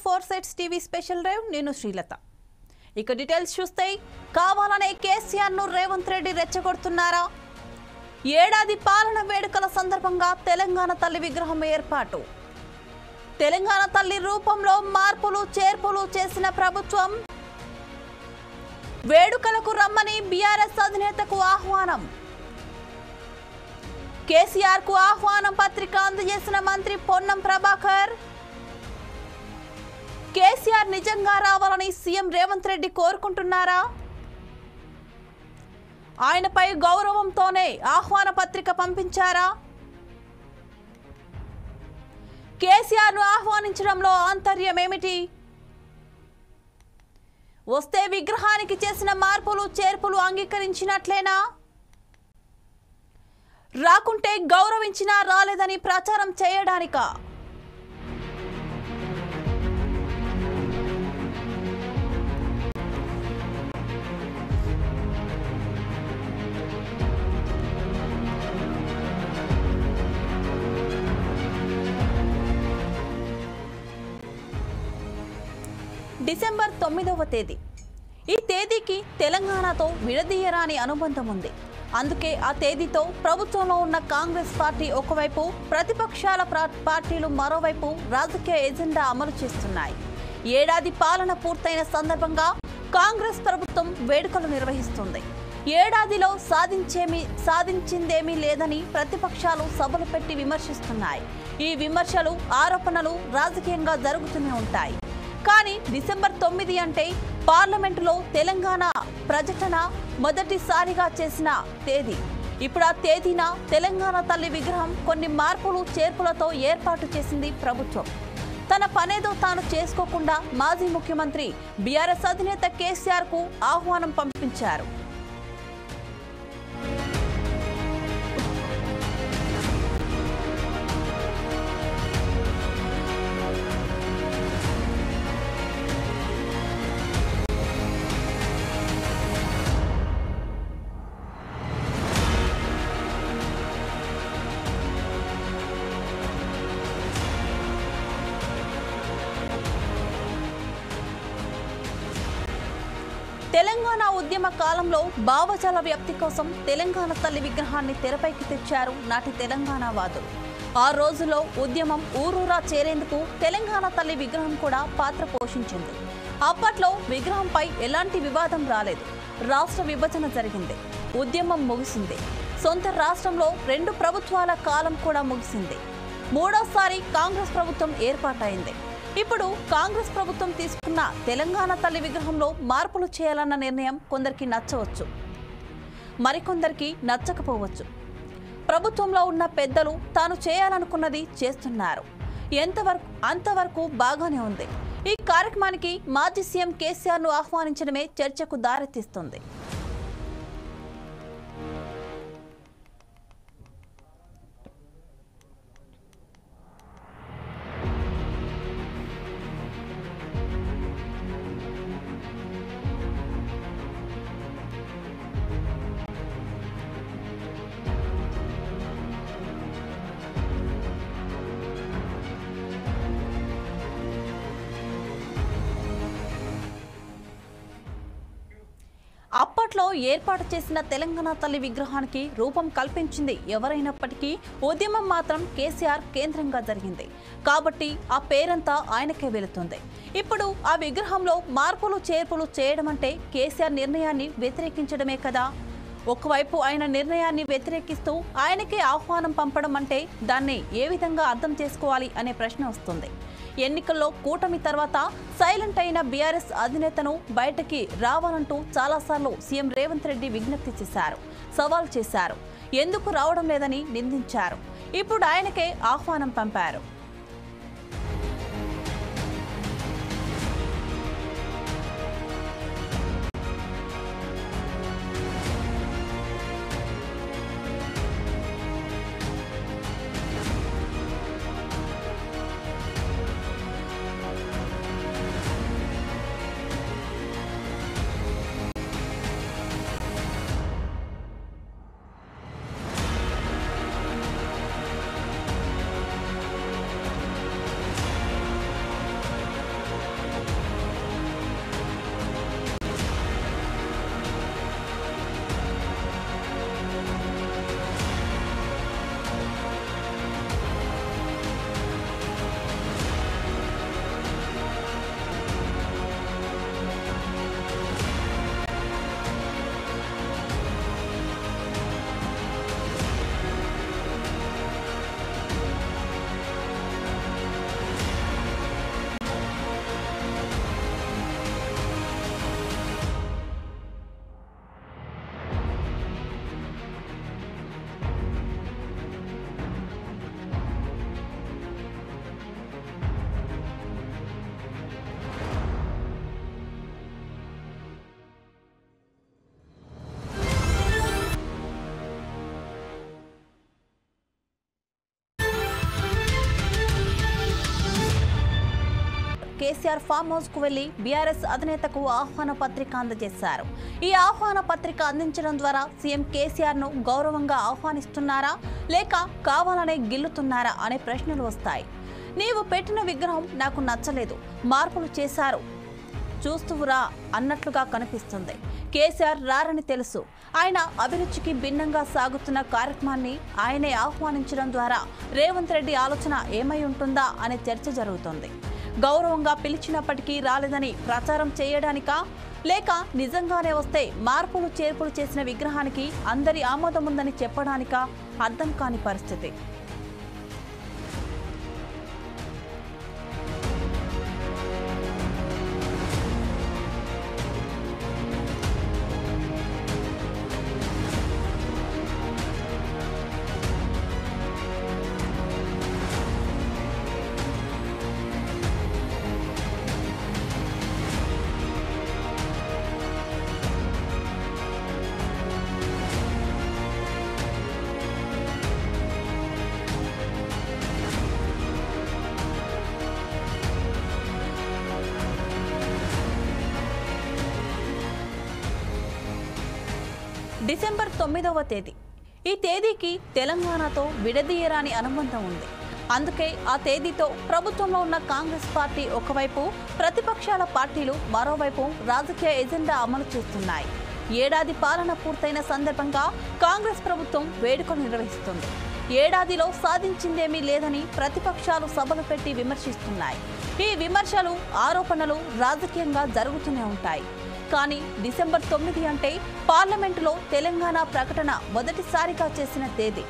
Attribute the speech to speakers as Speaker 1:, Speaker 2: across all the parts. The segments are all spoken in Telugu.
Speaker 1: Four sides TV special drive నేను శ్రీలత. ఇక డీటెయిల్స్ చూస్తే కావాలనే కేసీఆర్ ను రేవంత్ రెడ్డి రెచ్చగొడుతున్నారా? ఏడాది పాలన వేడుకల సందర్భంగా తెలంగాణ తల్లి విగ్రహం ఏర్పాటు. తెలంగాణ తల్లి రూపంలో మార్పులు చేర్పులు చేసిన ప్రభుత్వం. వేడుకలకు రమ్మని బీఆర్ఎస్ అధినేతకు ఆహ్వానం. కేసీఆర్ కు ఆహ్వానం పత్రిక అందజేసిన మంత్రి పొన్నం ప్రభాకర్. కేసీఆర్ నిజంగా రావాలని సీఎం రేవంత్ రెడ్డి కోరుకుంటున్నారా? ఆయనపై గౌరవంతోనే ఆహ్వాన పత్రిక పంపించారా? కేసీఆర్ ను ఆహ్వానించడంలో ఆంతర్యం ఏమిటి? వస్తే విగ్రహానికి చేసిన మార్పులు చేర్పులు అంగీకరించినట్లేనా? రాకుంటే గౌరవించినా రాలేదని ప్రచారం చేయడానికా? డిసెంబర్ 9వ తేదీ. ఈ తేదీకి తెలంగాణతో విడదీయరాని అనుబంధం ఉంది. అందుకే ఆ తేదీతో ప్రభుత్వంలో ఉన్న కాంగ్రెస్ పార్టీ ఒకవైపు, ప్రతిపక్షాల పార్టీలు మరోవైపు రాజకీయ ఎజెండా అమలు చేస్తున్నాయి. ఏడాది పాలన పూర్తయిన సందర్భంగా కాంగ్రెస్ ప్రభుత్వం వేడుకలు నిర్వహిస్తుంది. ఏడాదిలో సాధించిందేమీ లేదని ప్రతిపక్షాలు సభలు పెట్టి విమర్శిస్తున్నాయి. ఈ విమర్శలు, ఆరోపణలు రాజకీయంగా జరుగుతూనే ఉంటాయి. కానీ డిసెంబర్ 9 అంటే పార్లమెంటులో తెలంగాణ ప్రకటన మొదటిసారిగా చేసిన తేదీ. ఇప్పుడు ఆ తేదీన తెలంగాణ తల్లి విగ్రహం కొన్ని మార్పులు చేర్పులతో ఏర్పాటు చేసింది ప్రభుత్వం. తన పనేదో తాను చేసుకోకుండా మాజీ ముఖ్యమంత్రి బీఆర్ఎస్ అధినేత కేసీఆర్ కు ఆహ్వానం పంపించారు. తెలంగాణ ఉద్యమ కాలంలో భావజాల వ్యాప్తి కోసం తెలంగాణ తల్లి విగ్రహాన్ని తెరపైకి తెచ్చారు నాటి తెలంగాణ వాదులు. ఆ రోజుల్లో ఉద్యమం ఊరూరా చేరేందుకు తెలంగాణ తల్లి విగ్రహం కూడా పాత్ర పోషించింది. అప్పట్లో విగ్రహంపై ఎలాంటి వివాదం రాలేదు. రాష్ట్ర విభజన జరిగింది, ఉద్యమం ముగిసింది. సొంత రాష్ట్రంలో 2 ప్రభుత్వాల కాలం కూడా ముగిసింది. మూడోసారి కాంగ్రెస్ ప్రభుత్వం ఏర్పాటైంది. ఇప్పుడు కాంగ్రెస్ ప్రభుత్వం తీసుకున్న తెలంగాణ తల్లి విగ్రహంలో మార్పులు చేయాలన్న నిర్ణయం కొందరికి నచ్చవచ్చు, మరికొందరికి నచ్చకపోవచ్చు. ప్రభుత్వంలో ఉన్న పెద్దలు తాను చేయాలనుకున్నది చేస్తున్నారు. అంతవరకు బాగానే ఉంది. ఈ కార్యక్రమానికి మాజీ సీఎం కేసీఆర్ ను ఆహ్వానించడమే చర్చకు దారితీస్తుంది. అప్పట్లో ఏర్పాటు చేసిన తెలంగాణ తల్లి విగ్రహానికి రూపం కల్పించింది ఎవరైనప్పటికీ ఉద్యమం మాత్రం కేసీఆర్ కేంద్రంగా జరిగింది. కాబట్టి ఆ పేరంతా ఆయనకే వెళుతుంది. ఇప్పుడు ఆ విగ్రహంలో మార్పులు చేర్పులు చేయడం అంటే కేసీఆర్ నిర్ణయాన్ని వ్యతిరేకించడమే కదా. ఒకవైపు ఆయన నిర్ణయాన్ని వ్యతిరేకిస్తూ ఆయనకే ఆహ్వానం పంపడం అంటే దాన్ని ఏ విధంగా అర్థం చేసుకోవాలి అనే ప్రశ్న వస్తుంది. ఎన్నికల్లో కూటమి తర్వాత సైలెంట్ అయిన బీఆర్ఎస్ అధినేతను బయటకి రావాలంటూ చాలాసార్లు సీఎం రేవంత్ రెడ్డి విజ్ఞప్తి చేశారు, సవాల్ చేశారు. ఎందుకు రావడం లేదని నిందించారు. ఇప్పుడు ఆయనకే ఆహ్వానం పంపారు. కేసీఆర్ ఫామ్ హౌస్ కు వెళ్లి బీఆర్ఎస్ అధినేతకు ఆహ్వాన పత్రిక అందజేశారు. ఈ ఆహ్వాన పత్రిక అందించడం ద్వారా సీఎం కేసీఆర్ ను గౌరవంగా ఆహ్వానిస్తున్నారా లేక కావాలనే గిల్లుతున్నారా అనే ప్రశ్నలు వస్తాయి. నీవు పెట్టిన విగ్రహం నాకు నచ్చలేదు, మార్పులు చేశారు, చూస్తువురా అన్నట్లుగా కనిపిస్తుంది. కేసీఆర్ రారని తెలుసు. ఆయన అభిరుచికి భిన్నంగా సాగుతున్న కార్యక్రమాన్ని ఆయనే ఆహ్వానించడం ద్వారా రేవంత్ రెడ్డి ఆలోచన ఏమై ఉంటుందా అనే చర్చ జరుగుతోంది. గౌరవంగా పిలిచినప్పటికీ రాలేదని ప్రచారం చేయడానికా లేక నిజంగానే వస్తే మార్పులు చేర్పులు చేసిన విగ్రహానికి అందరి ఆమోదం ఉందని చెప్పడానికా అర్థం కాని పరిస్థితి. డిసెంబర్ 9వ తేదీ. ఈ తేదీకి తెలంగాణతో విడదీయరాని అనుబంధం ఉంది. అందుకే ఆ తేదీతో ప్రభుత్వంలో ఉన్న కాంగ్రెస్ పార్టీ ఒకవైపు, ప్రతిపక్షాల పార్టీలు మరోవైపు రాజకీయ ఎజెండా అమలు చేస్తున్నాయి. ఏడాది పాలన పూర్తయిన సందర్భంగా కాంగ్రెస్ ప్రభుత్వం వేడుకలు నిర్వహిస్తుంది. ఏడాదిలో సాధించిందేమీ లేదని ప్రతిపక్షాలు సభలు పెట్టి విమర్శిస్తున్నాయి. ఈ విమర్శలు, ఆరోపణలు రాజకీయంగా జరుగుతూనే ఉంటాయి. కానీ డిసెంబర్ 9 అంటే పార్లమెంటులో తెలంగాణ ప్రకటన మొదటిసారిగా చేసిన తేదీ.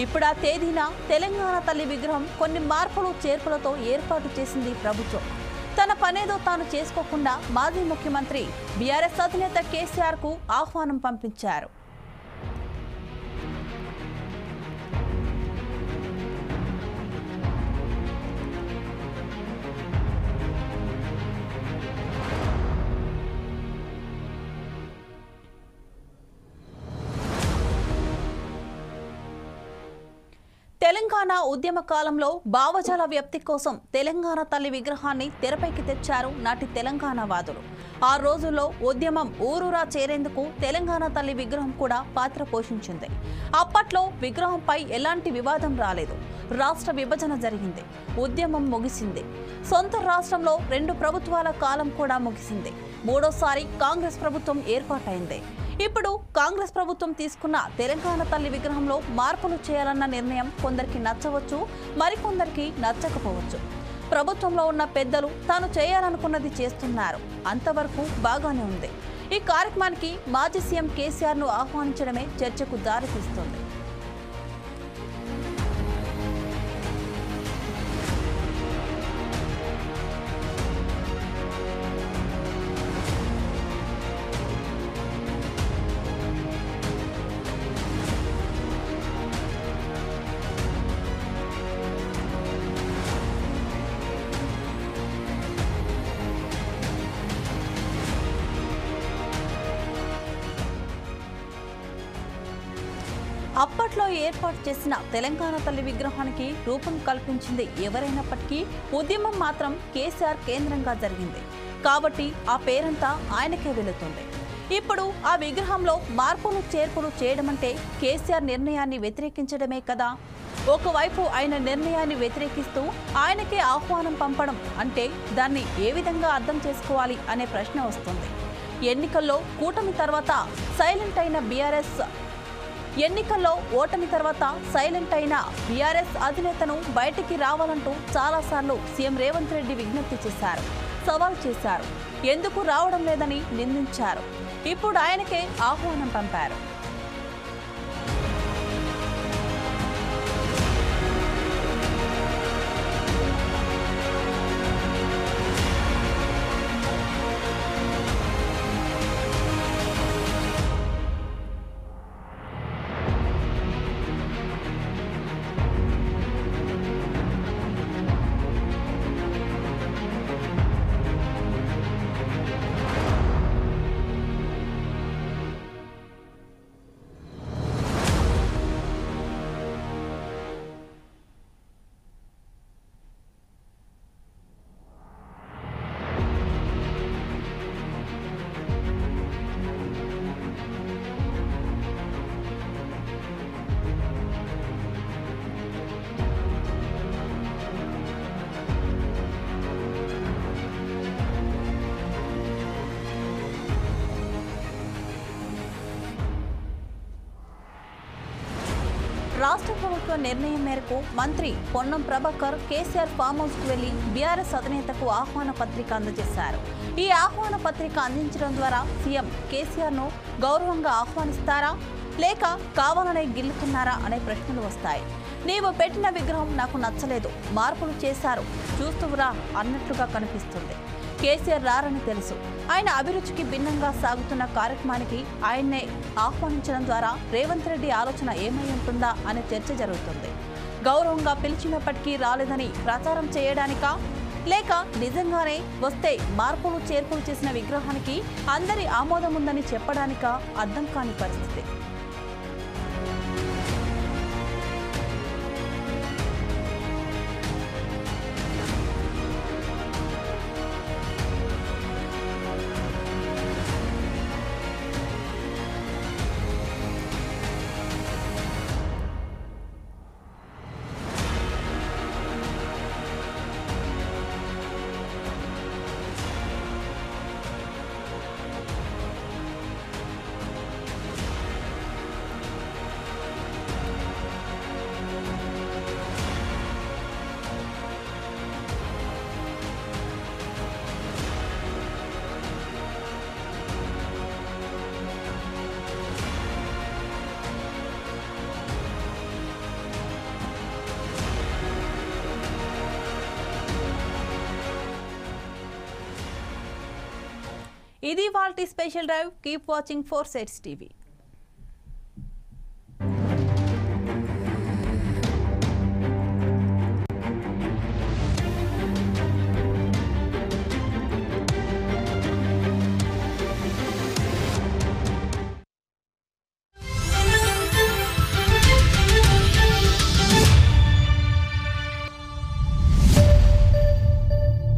Speaker 1: ఇప్పుడు ఆ తేదీన తెలంగాణ తల్లి విగ్రహం కొన్ని మార్పులు చేర్పులతో ఏర్పాటు చేసింది ప్రభుత్వం. తన పనేదో తాను చేసుకోకుండా మాజీ ముఖ్యమంత్రి బీఆర్ఎస్ అధినేత కేసీఆర్ కు ఆహ్వానం పంపించారు. తెలంగాణ ఉద్యమ కాలంలో భావజాల వ్యాప్తి కోసం తెలంగాణ తల్లి విగ్రహాన్ని తెరపైకి తెచ్చారు నాటి తెలంగాణ వాదులు. ఆ రోజుల్లో ఉద్యమం ఊరూరా చేరేందుకు తెలంగాణ తల్లి విగ్రహం కూడా పాత్ర పోషించింది. అప్పట్లో విగ్రహంపై ఎలాంటి వివాదం రాలేదు. రాష్ట్ర విభజన జరిగింది, ఉద్యమం ముగిసింది. సొంత రాష్ట్రంలో 2 ప్రభుత్వాల కాలం కూడా ముగిసింది. మూడోసారి కాంగ్రెస్ ప్రభుత్వం ఏర్పాటైంది. ఇప్పుడు కాంగ్రెస్ ప్రభుత్వం తీసుకున్న తెలంగాణ తల్లి విగ్రహంలో మార్పులు చేయాలన్న నిర్ణయం కొందరికి నచ్చవచ్చు, మరికొందరికి నచ్చకపోవచ్చు. ప్రభుత్వంలో ఉన్న పెద్దలు తాను చేయాలనుకున్నది చేస్తున్నారు. అంతవరకు బాగానే ఉంది. ఈ కార్యక్రమానికి మాజీ సీఎం కేసీఆర్ ను ఆహ్వానించడమే చర్చకు దారితీస్తుంది. అప్పట్లో ఏర్పాటు చేసిన తెలంగాణ తల్లి విగ్రహానికి రూపం కల్పించింది ఎవరైనప్పటికీ ఉద్యమం మాత్రం కేసీఆర్ కేంద్రంగా జరిగింది. కాబట్టి ఆ పేరంతా ఆయనకే వెళుతుంది. ఇప్పుడు ఆ విగ్రహంలో మార్పులు చేర్పులు చేయడమంటే కేసీఆర్ నిర్ణయాన్ని వ్యతిరేకించడమే కదా. ఒకవైపు ఆయన నిర్ణయాన్ని వ్యతిరేకిస్తూ ఆయనకే ఆహ్వానం పంపడం అంటే దాన్ని ఏ విధంగా అర్థం చేసుకోవాలి అనే ప్రశ్న వస్తుంది. ఎన్నికల్లో కూటమి తర్వాత సైలెంట్ అయిన బీఆర్ఎస్ ఓటమి తర్వాత సైలెంట్ అయిన బీఆర్ఎస్ అధినేతను బయటికి రావాలంటూ చాలాసార్లు సీఎం రేవంత్ రెడ్డి విజ్ఞప్తి చేశారు, సవాల్ చేశారు. ఎందుకు రావడం లేదని నిందించారు. ఇప్పుడు ఆయనకే ఆహ్వానం పంపారు. రాష్ట్ర ప్రభుత్వ నిర్ణయం మేరకు మంత్రి పొన్నం ప్రభాకర్ కేసీఆర్ ఫామ్ హౌస్ కు వెళ్లి బీఆర్ఎస్ అధినేతకు ఆహ్వాన పత్రిక అందజేశారు. ఈ ఆహ్వాన పత్రిక అందించడం ద్వారా సీఎం కేసీఆర్ ను గౌరవంగా ఆహ్వానిస్తారా లేక కావాలనే గిల్లుతున్నారా అనే ప్రశ్నలు వస్తాయి. నీవు పెట్టిన విగ్రహం నాకు నచ్చలేదు, మార్పులు చేశారు, చూస్తువురా అన్నట్లుగా కనిపిస్తుంది. కేసీఆర్ రారని తెలుసు. ఆయన అభిరుచికి భిన్నంగా సాగుతున్న కార్యక్రమానికి ఆయన్నే ఆహ్వానించడం ద్వారా రేవంత్ రెడ్డి ఆలోచన ఏమై ఉంటుందా అనే చర్చ జరుగుతుంది. గౌరవంగా పిలిచినప్పటికీ రాలేదని ప్రచారం చేయడానికా లేక నిజంగానే వస్తే మార్పులు చేర్పులు చేసిన విగ్రహానికి అందరి ఆమోదం ఉందని చెప్పడానికా అర్థం కాని పరిస్థితి. ఇది వాల్టీ special drive. Keep watching 4 Sides TV.